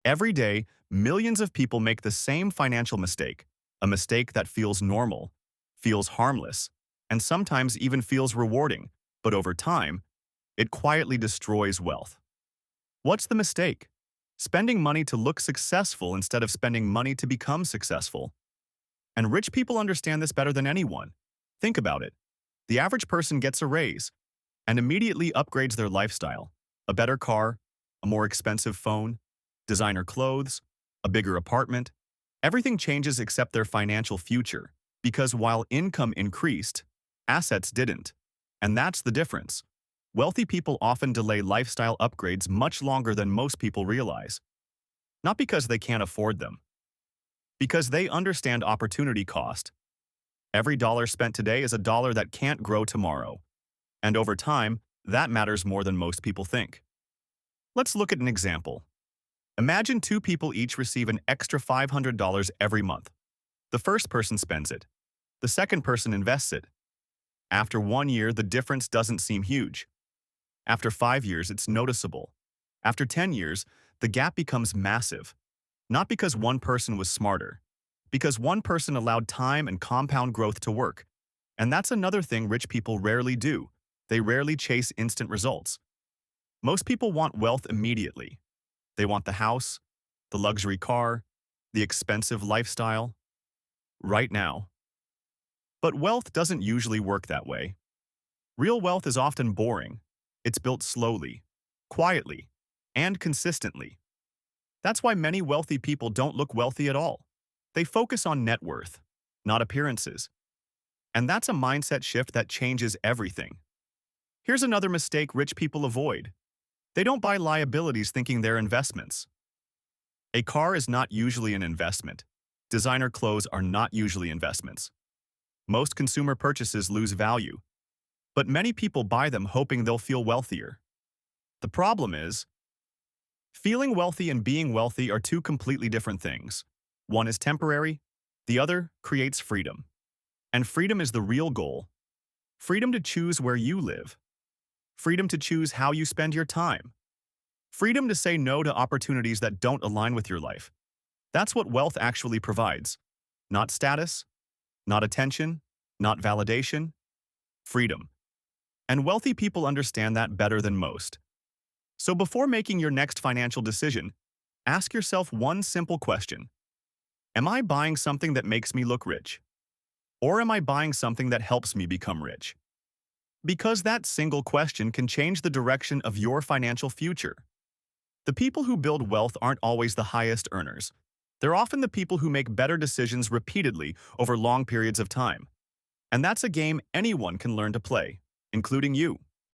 Every day, millions of people make the same financial mistake, a mistake that feels normal, feels harmless, and sometimes even feels rewarding, but over time, it quietly destroys wealth. What's the mistake? Spending money to look successful instead of spending money to become successful. And rich people understand this better than anyone. Think about it. The average person gets a raise and immediately upgrades their lifestyle. A better car, a more expensive phone, designer clothes, a bigger apartment. Everything changes except their financial future, because while income increased, assets didn't. And that's the difference. Wealthy people often delay lifestyle upgrades much longer than most people realize. Not because they can't afford them, because they understand opportunity cost. Every dollar spent today is a dollar that can't grow tomorrow. And over time, that matters more than most people think. Let's look at an example. Imagine two people each receive an extra $500 every month. The first person spends it. The second person invests it. After 1 year, the difference doesn't seem huge. After 5 years, it's noticeable. After 10 years, the gap becomes massive. Not because one person was smarter, because one person allowed time and compound growth to work. And that's another thing rich people rarely do. They rarely chase instant results. Most people want wealth immediately. They want the house, the luxury car, the expensive lifestyle, right now. But wealth doesn't usually work that way. Real wealth is often boring. It's built slowly, quietly, and consistently. That's why many wealthy people don't look wealthy at all. They focus on net worth, not appearances. And that's a mindset shift that changes everything. Here's another mistake rich people avoid. They don't buy liabilities thinking they're investments. A car is not usually an investment. Designer clothes are not usually investments. Most consumer purchases lose value, but many people buy them hoping they'll feel wealthier. The problem is, feeling wealthy and being wealthy are two completely different things. One is temporary, the other creates freedom. And freedom is the real goal. Freedom to choose where you live. Freedom to choose how you spend your time. Freedom to say no to opportunities that don't align with your life. That's what wealth actually provides. Not status, not attention, not validation. Freedom. And wealthy people understand that better than most. So before making your next financial decision, ask yourself one simple question. Am I buying something that makes me look rich? Or am I buying something that helps me become rich? Because that single question can change the direction of your financial future. The people who build wealth aren't always the highest earners. They're often the people who make better decisions repeatedly over long periods of time. And that's a game anyone can learn to play, including you.